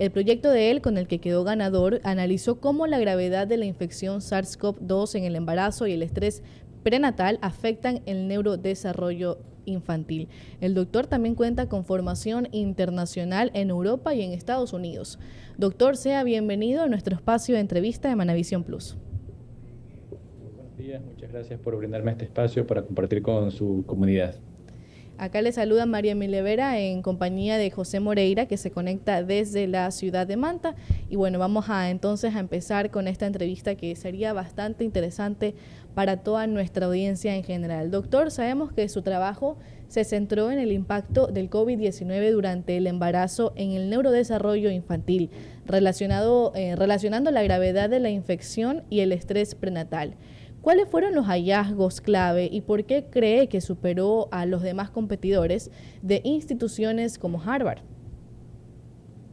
El proyecto de él, con el que quedó ganador, analizó cómo la gravedad de la infección SARS-CoV-2 en el embarazo y el estrés prenatal afectan el neurodesarrollo infantil. El doctor también cuenta con formación internacional en Europa y en Estados Unidos. Doctor, sea bienvenido a nuestro espacio de entrevista de Manavisión Plus. Buenos días, muchas gracias por brindarme este espacio para compartir con su comunidad. Acá le saluda María Milevera en compañía de José Moreira, que se conecta desde la ciudad de Manta. Y bueno, vamos entonces a empezar con esta entrevista que sería bastante interesante para toda nuestra audiencia en general. Doctor, sabemos que su trabajo se centró en el impacto del COVID-19 durante el embarazo en el neurodesarrollo infantil, relacionando la gravedad de la infección y el estrés prenatal. ¿Cuáles fueron los hallazgos clave y por qué cree que superó a los demás competidores de instituciones como Harvard?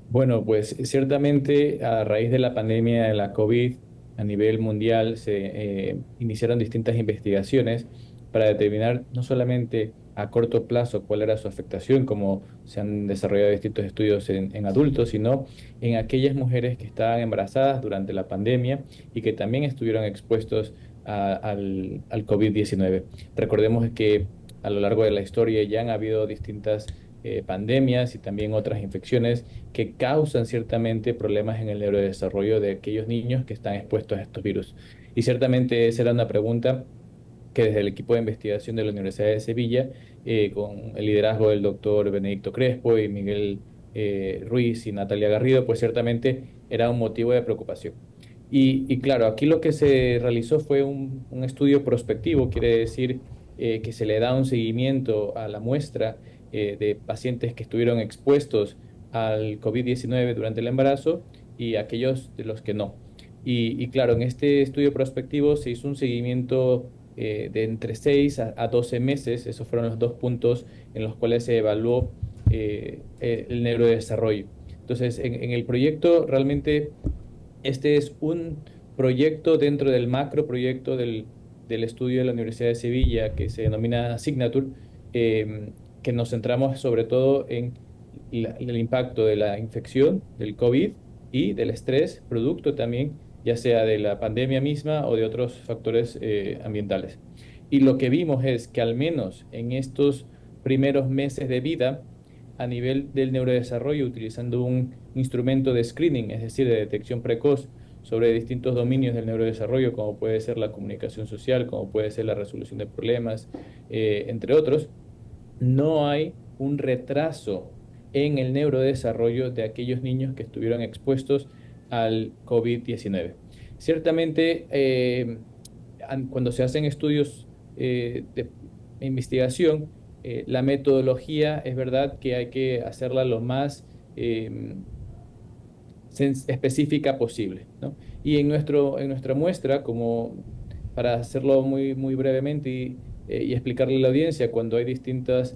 Bueno, pues ciertamente a raíz de la pandemia de la COVID a nivel mundial se iniciaron distintas investigaciones para determinar no solamente a corto plazo cuál era su afectación, como se han desarrollado distintos estudios en adultos, sino en aquellas mujeres que estaban embarazadas durante la pandemia y que también estuvieron expuestos al COVID-19. Recordemos que a lo largo de la historia ya han habido distintas pandemias y también otras infecciones que causan ciertamente problemas en el neurodesarrollo de aquellos niños que están expuestos a estos virus. Y ciertamente esa era una pregunta que desde el equipo de investigación de la Universidad de Sevilla, con el liderazgo del doctor Benedicto Crespo y Miguel Ruiz y Natalia Garrido, pues ciertamente era un motivo de preocupación. Y claro, aquí lo que se realizó fue un estudio prospectivo, quiere decir que se le da un seguimiento a la muestra de pacientes que estuvieron expuestos al COVID-19 durante el embarazo y aquellos de los que no. Y claro, en este estudio prospectivo se hizo un seguimiento de entre 6 a 12 meses, esos fueron los dos puntos en los cuales se evaluó el neurodesarrollo. Entonces, en el proyecto realmente este es un proyecto dentro del macro proyecto del estudio de la Universidad de Sevilla que se denomina Signature, que nos centramos sobre todo en el impacto de la infección del COVID y del estrés, producto también, ya sea de la pandemia misma o de otros factores ambientales. Y lo que vimos es que al menos en estos primeros meses de vida, a nivel del neurodesarrollo, utilizando un instrumento de screening, es decir, de detección precoz sobre distintos dominios del neurodesarrollo, como puede ser la comunicación social, como puede ser la resolución de problemas, entre otros, no hay un retraso en el neurodesarrollo de aquellos niños que estuvieron expuestos al COVID-19. Ciertamente, cuando se hacen estudios de investigación, la metodología es verdad que hay que hacerla lo más específica posible, ¿no? Y en nuestra muestra, como para hacerlo muy brevemente y explicarle a la audiencia, cuando hay distintas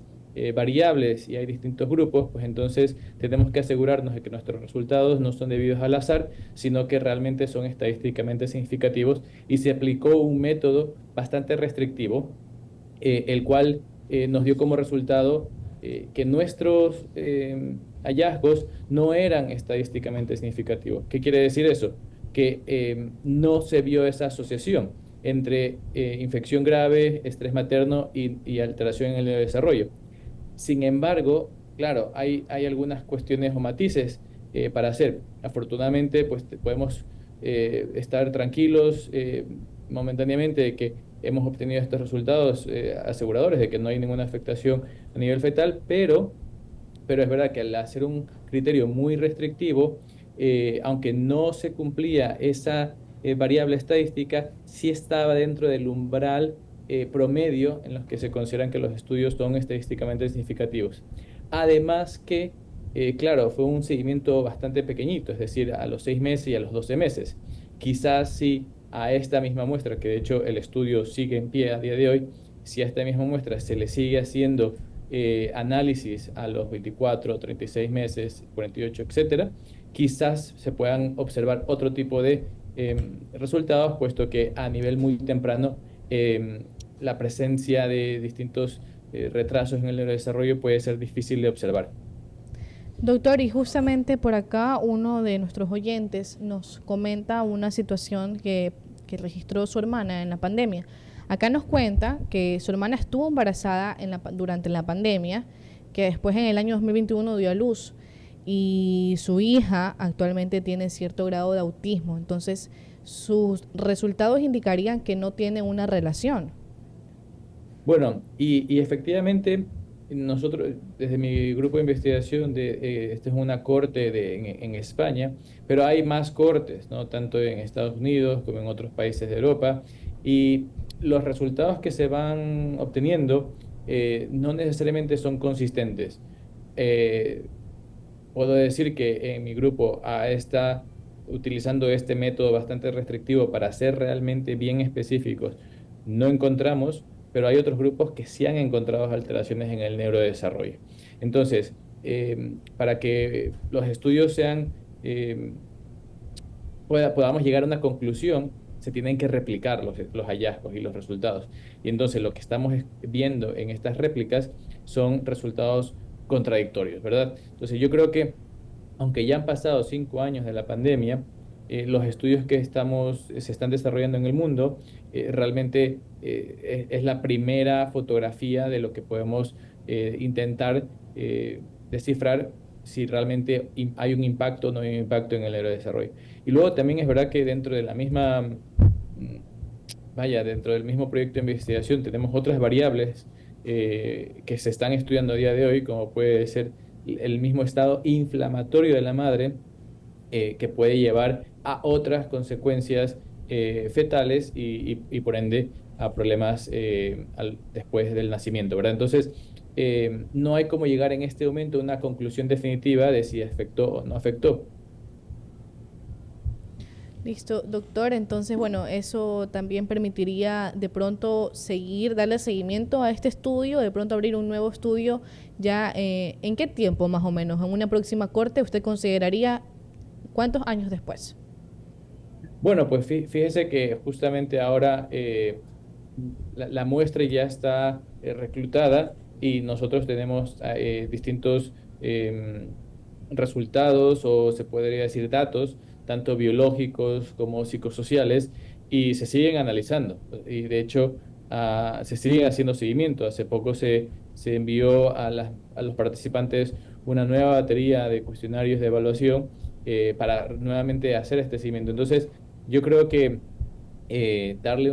variables y hay distintos grupos, pues entonces tenemos que asegurarnos de que nuestros resultados no son debidos al azar, sino que realmente son estadísticamente significativos y se aplicó un método bastante restrictivo, el cual nos dio como resultado que nuestros hallazgos no eran estadísticamente significativos. ¿Qué quiere decir eso? Que no se vio esa asociación entre infección grave, estrés materno y alteración en el desarrollo. Sin embargo, claro, hay algunas cuestiones o matices para hacer. Afortunadamente, pues podemos estar tranquilos momentáneamente de que hemos obtenido estos resultados aseguradores de que no hay ninguna afectación a nivel fetal, pero es verdad que al hacer un criterio muy restrictivo, aunque no se cumplía esa variable estadística, sí estaba dentro del umbral promedio en los que se consideran que los estudios son estadísticamente significativos. Además que, claro, fue un seguimiento bastante pequeñito, es decir, a los 6 meses y a los 12 meses. Quizás si a esta misma muestra, que de hecho el estudio sigue en pie a día de hoy, si a esta misma muestra se le sigue haciendo análisis a los 24, 36 meses, 48, etcétera, quizás se puedan observar otro tipo de resultados, puesto que a nivel muy temprano la presencia de distintos retrasos en el neurodesarrollo puede ser difícil de observar. Doctor, y justamente por acá uno de nuestros oyentes nos comenta una situación que registró su hermana en la pandemia. Acá nos cuenta que su hermana estuvo embarazada durante la pandemia, que después en el año 2021 dio a luz y su hija actualmente tiene cierto grado de autismo. Entonces, sus resultados indicarían que no tiene una relación. Bueno, y efectivamente nosotros, desde mi grupo de investigación, esta es una corte en España, pero hay más cortes, ¿no? Tanto en Estados Unidos como en otros países de Europa, y los resultados que se van obteniendo no necesariamente son consistentes. Eh, Puedo decir que en mi grupo está utilizando este método bastante restrictivo para ser realmente bien específicos. No encontramos, pero hay otros grupos que sí han encontrado alteraciones en el neurodesarrollo. Entonces, para que los estudios sean, podamos llegar a una conclusión, se tienen que replicar los hallazgos y los resultados. Y entonces lo que estamos viendo en estas réplicas son resultados contradictorios, ¿verdad? Entonces yo creo que aunque ya han pasado 5 años de la pandemia, los estudios que se están desarrollando en el mundo realmente es la primera fotografía de lo que podemos intentar descifrar si realmente hay un impacto o no hay un impacto en el neurodesarrollo. Y luego también es verdad que dentro de la misma, mm, vaya, dentro del mismo proyecto de investigación tenemos otras variables que se están estudiando a día de hoy, como puede ser el mismo estado inflamatorio de la madre, que puede llevar a otras consecuencias fetales y por ende a problemas después del nacimiento, ¿verdad? Entonces, no hay como llegar en este momento a una conclusión definitiva de si afectó o no afectó. Listo, doctor. Entonces, bueno, eso también permitiría de pronto darle seguimiento a este estudio, de pronto abrir un nuevo estudio ya. ¿En qué tiempo más o menos? ¿En una próxima corte usted consideraría cuántos años después? Bueno, pues fíjese que justamente ahora la muestra ya está reclutada y nosotros tenemos distintos resultados o se podría decir datos, tanto biológicos como psicosociales, y se siguen analizando. Y de hecho, se siguen haciendo seguimiento. Hace poco se envió a los participantes una nueva batería de cuestionarios de evaluación para nuevamente hacer este seguimiento. Entonces, yo creo que darle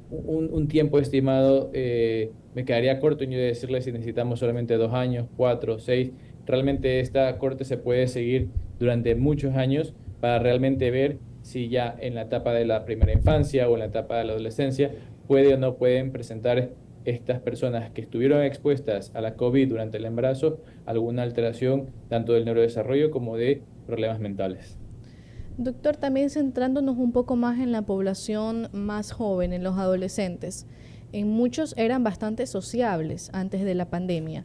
un tiempo estimado me quedaría corto en yo decirle si necesitamos solamente 2 años, 4, 6. Realmente esta corte se puede seguir durante muchos años para realmente ver si ya en la etapa de la primera infancia o en la etapa de la adolescencia puede o no pueden presentar estas personas que estuvieron expuestas a la COVID durante el embarazo alguna alteración tanto del neurodesarrollo como de problemas mentales. Doctor, también centrándonos un poco más en la población más joven, en los adolescentes. En muchos eran bastante sociables antes de la pandemia.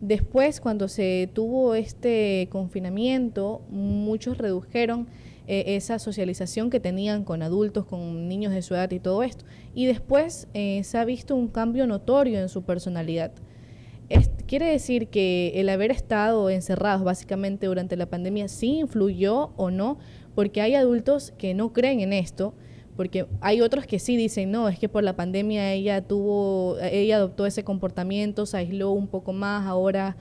Después, cuando se tuvo este confinamiento, muchos redujeron esa socialización que tenían con adultos, con niños de su edad y todo esto. Y después se ha visto un cambio notorio en su personalidad. Quiere decir que el haber estado encerrados básicamente durante la pandemia sí influyó o no, porque hay adultos que no creen en esto, porque hay otros que sí dicen, no, es que por la pandemia ella adoptó ese comportamiento, se aisló un poco más, ahora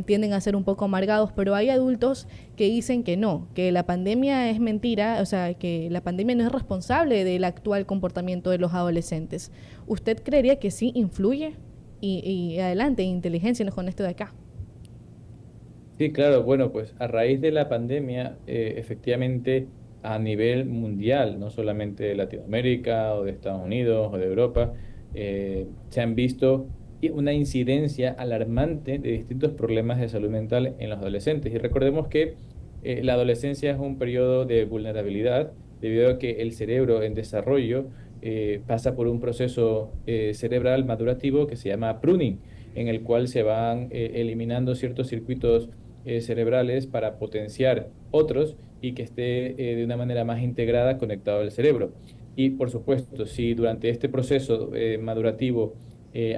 tienden a ser un poco amargados, pero hay adultos que dicen que no, que la pandemia es mentira, o sea, que la pandemia no es responsable del actual comportamiento de los adolescentes. ¿Usted creería que sí influye? Y adelante, inteligencia con esto de acá. Sí, claro, bueno, pues a raíz de la pandemia, efectivamente a nivel mundial, no solamente de Latinoamérica o de Estados Unidos o de Europa, se han visto una incidencia alarmante de distintos problemas de salud mental en los adolescentes. Y recordemos que la adolescencia es un periodo de vulnerabilidad debido a que el cerebro en desarrollo pasa por un proceso cerebral madurativo que se llama pruning, en el cual se van eliminando ciertos circuitos cerebrales para potenciar otros y que esté de una manera más integrada conectado al cerebro. Y por supuesto, si durante este proceso madurativo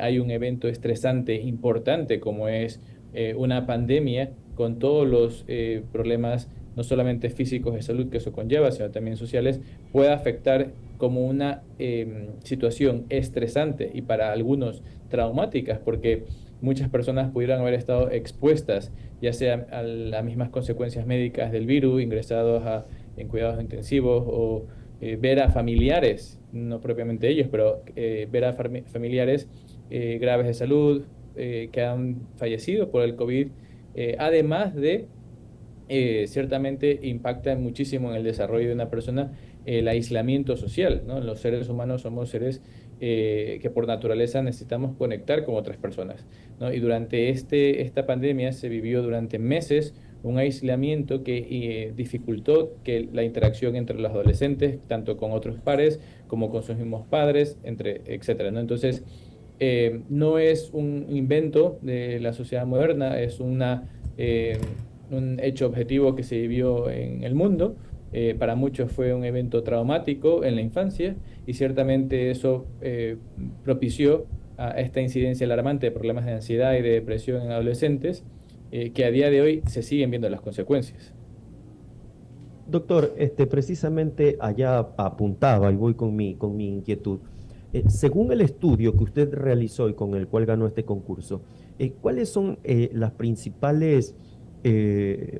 hay un evento estresante importante como es una pandemia con todos los problemas, no solamente físicos de salud que eso conlleva, sino también sociales, pueda afectar como una situación estresante y para algunos traumáticas, porque muchas personas pudieran haber estado expuestas, ya sea a las mismas consecuencias médicas del virus, ingresados en cuidados intensivos o ver a familiares, no propiamente ellos, pero ver a familiares graves de salud que han fallecido por el COVID, además de ciertamente impacta muchísimo en el desarrollo de una persona el aislamiento social, ¿no? Los seres humanos somos seres que por naturaleza necesitamos conectar con otras personas, ¿no? Y durante esta pandemia se vivió durante meses un aislamiento que dificultó que la interacción entre los adolescentes, tanto con otros pares como con sus mismos padres, etcétera, ¿no? Entonces, no es un invento de la sociedad moderna, es un hecho objetivo que se vivió en el mundo. Para muchos fue un evento traumático en la infancia y ciertamente eso propició a esta incidencia alarmante de problemas de ansiedad y de depresión en adolescentes, que a día de hoy se siguen viendo las consecuencias. Doctor, precisamente allá apuntaba y voy con mi inquietud. Según el estudio que usted realizó y con el cual ganó este concurso, ¿cuáles son las principales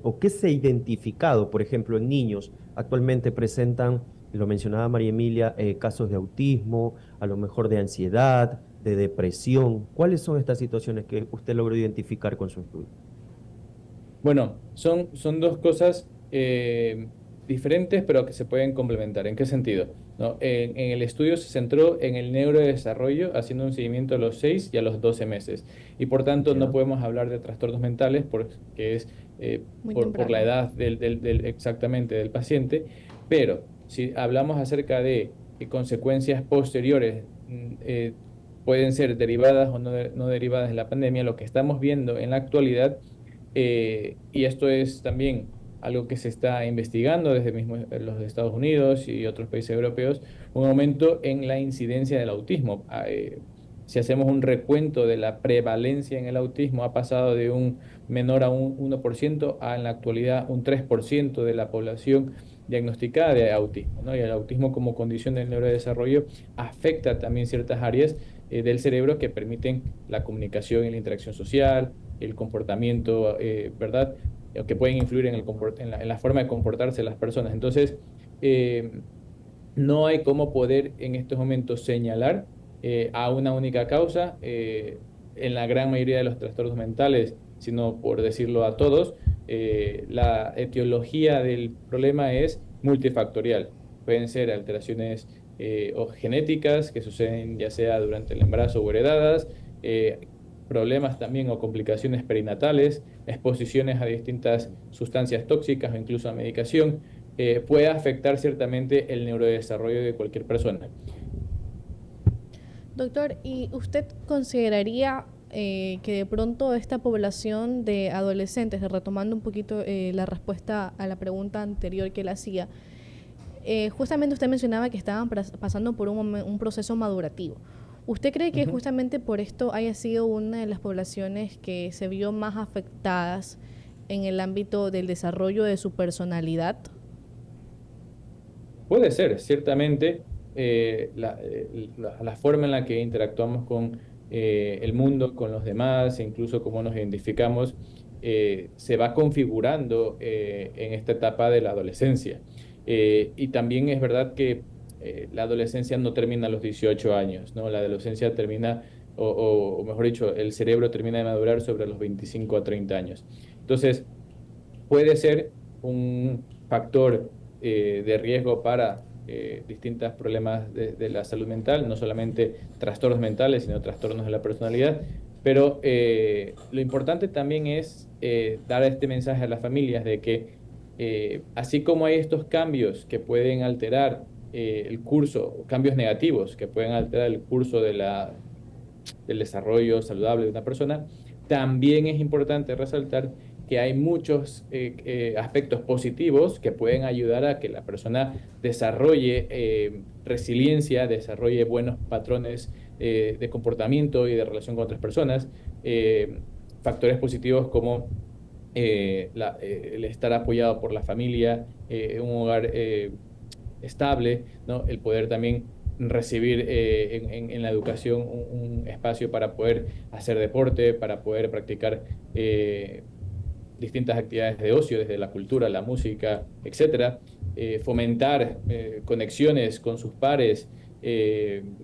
o qué se ha identificado, por ejemplo, en niños? Actualmente presentan, lo mencionaba María Emilia, casos de autismo, a lo mejor de ansiedad, de depresión. ¿Cuáles son estas situaciones que usted logró identificar con su estudio? Bueno, son dos cosas diferentes, pero que se pueden complementar. ¿En qué sentido? ¿No? En el estudio se centró en el neurodesarrollo, haciendo un seguimiento a los 6 y a los 12 meses. Y por tanto, no Ya, podemos hablar de trastornos mentales porque es Muy por la temprano. edad exactamente del paciente. Pero si hablamos acerca de consecuencias posteriores, pueden ser derivadas o no derivadas de la pandemia, lo que estamos viendo en la actualidad y esto es también algo que se está investigando desde mismo los Estados Unidos y otros países europeos, un aumento en la incidencia del autismo. Si hacemos un recuento de la prevalencia en el autismo, ha pasado de un menor a un 1% a en la actualidad un 3% de la población diagnosticada de autismo, ¿no? Y el autismo como condición del neurodesarrollo afecta también ciertas áreas del cerebro que permiten la comunicación y la interacción social, el comportamiento, ¿verdad? Que pueden influir en la forma de comportarse las personas. Entonces, eh, no hay cómo poder en estos momentos señalar a una única causa en la gran mayoría de los trastornos mentales, sino por decirlo a todos, la etiología del problema es multifactorial. Pueden ser alteraciones o genéticas que suceden ya sea durante el embarazo o heredadas, problemas también o complicaciones perinatales, exposiciones a distintas sustancias tóxicas o incluso a medicación, puede afectar ciertamente el neurodesarrollo de cualquier persona. Doctor, ¿y usted consideraría que de pronto esta población de adolescentes, retomando un poquito la respuesta a la pregunta anterior que le hacía, justamente usted mencionaba que estaban pasando por un proceso madurativo? ¿Usted cree que Ujú. justamente por esto haya sido una de las poblaciones que se vio más afectadas en el ámbito del desarrollo de su personalidad? Puede ser, ciertamente, la forma en la que interactuamos con el mundo, con los demás, e incluso cómo nos identificamos, se va configurando en esta etapa de la adolescencia. Y también es verdad que la adolescencia no termina a los 18 años, ¿no? La adolescencia termina, o mejor dicho, el cerebro termina de madurar sobre los 25 a 30 años. Entonces, puede ser un factor de riesgo para distintos problemas de la salud mental, no solamente trastornos mentales, sino trastornos de la personalidad. Pero lo importante también es dar este mensaje a las familias de que así como hay estos cambios que pueden alterar el curso, cambios negativos que pueden alterar el curso del desarrollo saludable de una persona, también es importante resaltar que hay muchos aspectos positivos que pueden ayudar a que la persona desarrolle resiliencia, desarrolle buenos patrones de comportamiento y de relación con otras personas, factores positivos como el estar apoyado por la familia, un hogar estable, ¿no? El poder también recibir en la educación un espacio para poder hacer deporte, para poder practicar distintas actividades de ocio, desde la cultura, la música, etcétera, fomentar conexiones con sus pares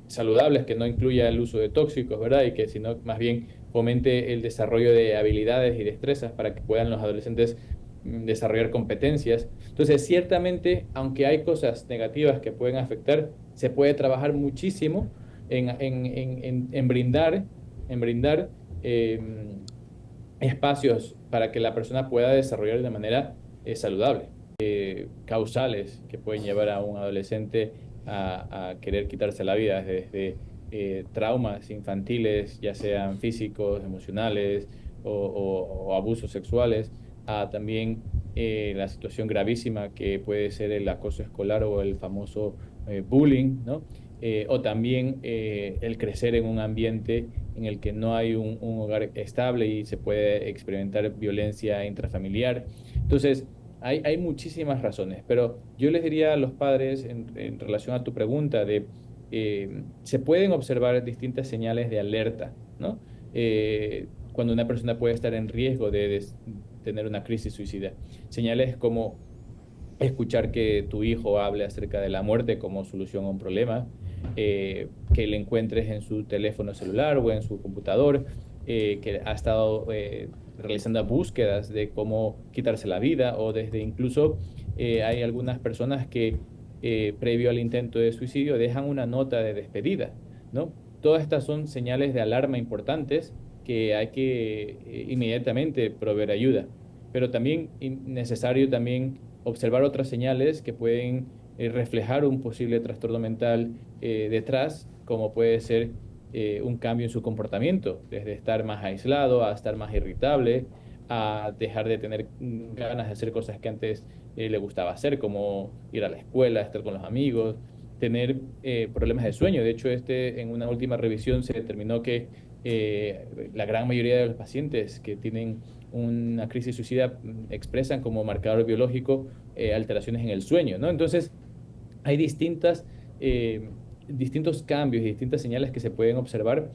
saludables que no incluya el uso de tóxicos, ¿verdad? Y que sino más bien fomente el desarrollo de habilidades y destrezas para que puedan los adolescentes desarrollar competencias. Entonces, ciertamente, aunque hay cosas negativas que pueden afectar, se puede trabajar muchísimo en brindar eh, espacios para que la persona pueda desarrollar de manera saludable. Causales que pueden llevar a un adolescente a querer quitarse la vida, desde traumas infantiles, ya sean físicos, emocionales o abusos sexuales, a también la situación gravísima que puede ser el acoso escolar o el famoso bullying, ¿no? O también el crecer en un ambiente en el que no hay un hogar estable y se puede experimentar violencia intrafamiliar. Entonces, hay muchísimas razones, pero yo les diría a los padres en relación a tu pregunta se pueden observar distintas señales de alerta, ¿no? Cuando una persona puede estar en riesgo de tener una crisis suicida. Señales como escuchar que tu hijo hable acerca de la muerte como solución a un problema, que le encuentres en su teléfono celular o en su computador, que ha estado realizando búsquedas de cómo quitarse la vida o desde incluso hay algunas personas que previo al intento de suicidio dejan una nota de despedida, ¿no? Todas estas son señales de alarma importantes que hay que inmediatamente proveer ayuda, pero también necesario también observar otras señales que pueden reflejar un posible trastorno mental detrás, como puede ser un cambio en su comportamiento, desde estar más aislado a estar más irritable, a dejar de tener ganas de hacer cosas que antes le gustaba hacer, como ir a la escuela, estar con los amigos, tener problemas de sueño. De hecho, en una última revisión se determinó que la gran mayoría de los pacientes que tienen una crisis suicida expresan como marcador biológico alteraciones en el sueño, ¿no? Entonces, hay distintos cambios y distintas señales que se pueden observar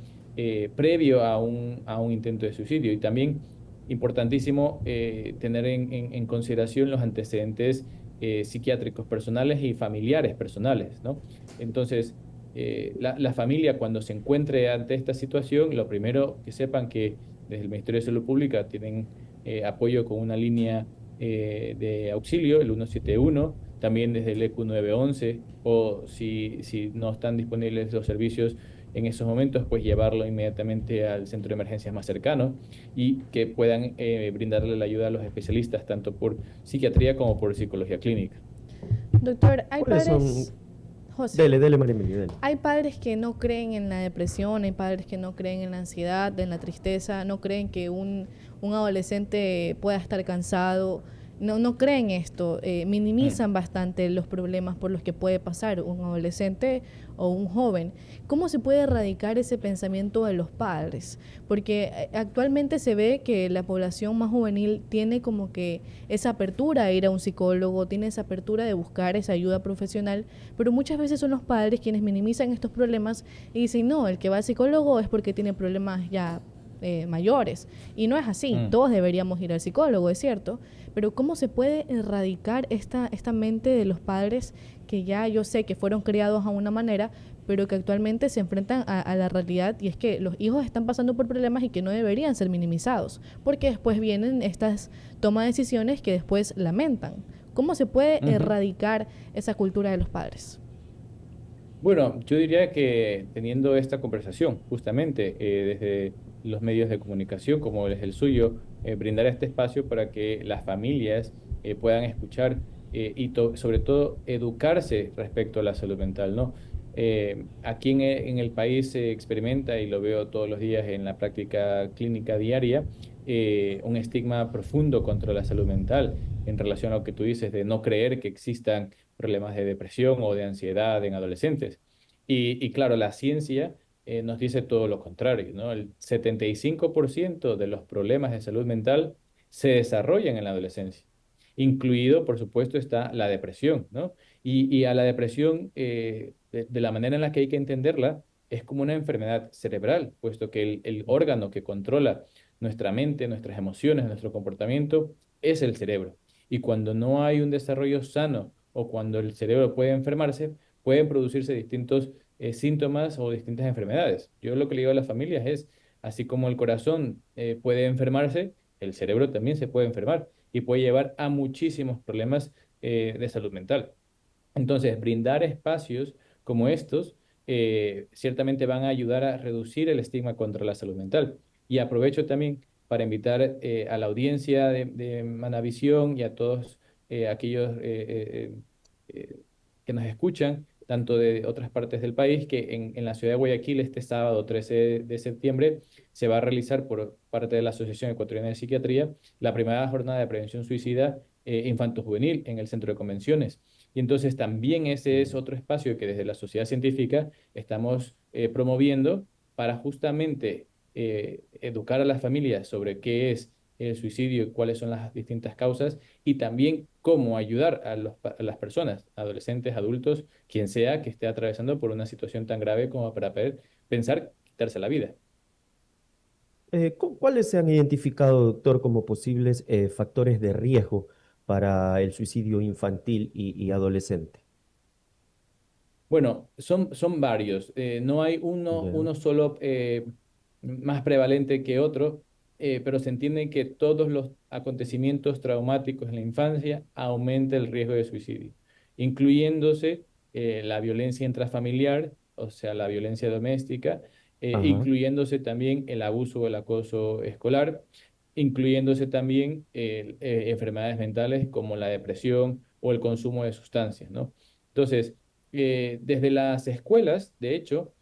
previo a un intento de suicidio. Y también importantísimo tener en consideración los antecedentes psiquiátricos personales y familiares personales, ¿no? Entonces, la familia cuando se encuentre ante esta situación, lo primero que sepan que desde el Ministerio de Salud Pública tienen apoyo con una línea de auxilio, el 171, también desde el EQ 911, o si no están disponibles los servicios en esos momentos, pues llevarlo inmediatamente al centro de emergencias más cercano y que puedan brindarle la ayuda a los especialistas, tanto por psiquiatría como por psicología clínica. Doctor, hay ¿Cuáles son? padres, José, Dele, María Emilia, dele. hay padres que no creen en la depresión, hay padres que no creen en la ansiedad, en la tristeza, no creen que un adolescente pueda estar cansado, no creen esto, minimizan bastante los problemas por los que puede pasar un adolescente o un joven. ¿Cómo se puede erradicar ese pensamiento de los padres? Porque actualmente se ve que la población más juvenil tiene como que esa apertura a ir a un psicólogo, tiene esa apertura de buscar esa ayuda profesional, pero muchas veces son los padres quienes minimizan estos problemas y dicen, no, el que va al psicólogo es porque tiene problemas ya mayores. Y no es así, todos deberíamos ir al psicólogo, es cierto, pero ¿cómo se puede erradicar esta mente de los padres que ya yo sé que fueron criados a una manera, pero que actualmente se enfrentan a la realidad y es que los hijos están pasando por problemas y que no deberían ser minimizados, porque después vienen estas tomas de decisiones que después lamentan? ¿Cómo se puede erradicar esa cultura de los padres? Bueno, yo diría que teniendo esta conversación, justamente desde los medios de comunicación como es el suyo, brindar este espacio para que las familias puedan escuchar sobre todo educarse respecto a la salud mental, ¿no? Aquí en el país se experimenta, y lo veo todos los días en la práctica clínica diaria, un estigma profundo contra la salud mental en relación a lo que tú dices de no creer que existan problemas de depresión o de ansiedad en adolescentes. Y claro, la ciencia nos dice todo lo contrario, ¿no? El 75% de los problemas de salud mental se desarrollan en la adolescencia. Incluido, por supuesto, está la depresión, ¿no? Y a la depresión, de la manera en la que hay que entenderla, es como una enfermedad cerebral, puesto que el órgano que controla nuestra mente, nuestras emociones, nuestro comportamiento, es el cerebro. Y cuando no hay un desarrollo sano o cuando el cerebro puede enfermarse, pueden producirse distintos síntomas o distintas enfermedades. Yo lo que le digo a las familias es, así como el corazón puede enfermarse, el cerebro también se puede enfermar y puede llevar a muchísimos problemas de salud mental. Entonces, brindar espacios como estos ciertamente van a ayudar a reducir el estigma contra la salud mental. Y aprovecho también para invitar a la audiencia de Manavisión y a todos aquellos que nos escuchan, tanto de otras partes del país, que en la ciudad de Guayaquil este sábado 13 de septiembre se va a realizar por parte de la Asociación Ecuatoriana de Psiquiatría la primera jornada de prevención suicida infanto-juvenil en el centro de convenciones. Y entonces también ese es otro espacio que desde la sociedad científica estamos promoviendo para justamente educar a las familias sobre qué es el suicidio y cuáles son las distintas causas y también cómo ayudar a las personas, adolescentes, adultos, quien sea que esté atravesando por una situación tan grave como para poder pensar quitarse la vida. ¿Cuáles se han identificado, doctor, como posibles factores de riesgo para el suicidio infantil y adolescente? Bueno, son varios. No hay Ya. uno solo más prevalente que otro, pero se entiende que todos los acontecimientos traumáticos en la infancia aumentan el riesgo de suicidio, incluyéndose la violencia intrafamiliar, o sea, la violencia doméstica, Ajá. incluyéndose también el abuso o el acoso escolar, incluyéndose también enfermedades mentales como la depresión o el consumo de sustancias, ¿no? Entonces, desde las escuelas, de hecho,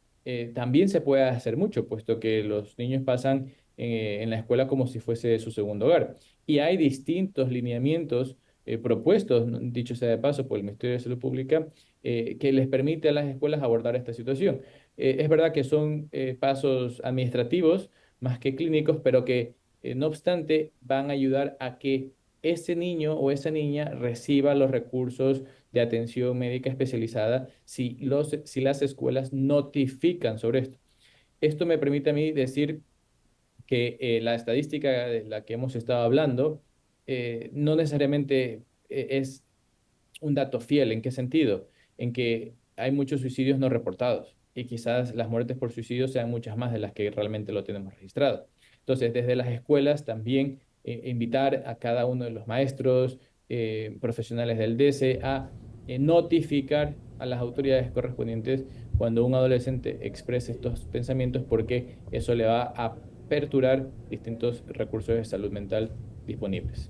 también se puede hacer mucho, puesto que los niños pasan en la escuela como si fuese su segundo hogar. Y hay distintos lineamientos propuestos, ¿no? Dicho sea de paso, por el Ministerio de Salud Pública, que les permite a las escuelas abordar esta situación. Es verdad que son pasos administrativos más que clínicos, pero que no obstante van a ayudar a que ese niño o esa niña reciba los recursos de atención médica especializada si las escuelas notifican sobre esto. Esto me permite a mí decir que la estadística de la que hemos estado hablando no necesariamente es un dato fiel. ¿En qué sentido? En que hay muchos suicidios no reportados y quizás las muertes por suicidio sean muchas más de las que realmente lo tenemos registrado. Entonces, desde las escuelas también invitar a cada uno de los maestros, profesionales del DESE a notificar a las autoridades correspondientes cuando un adolescente exprese estos pensamientos porque eso le va a aperturar distintos recursos de salud mental disponibles.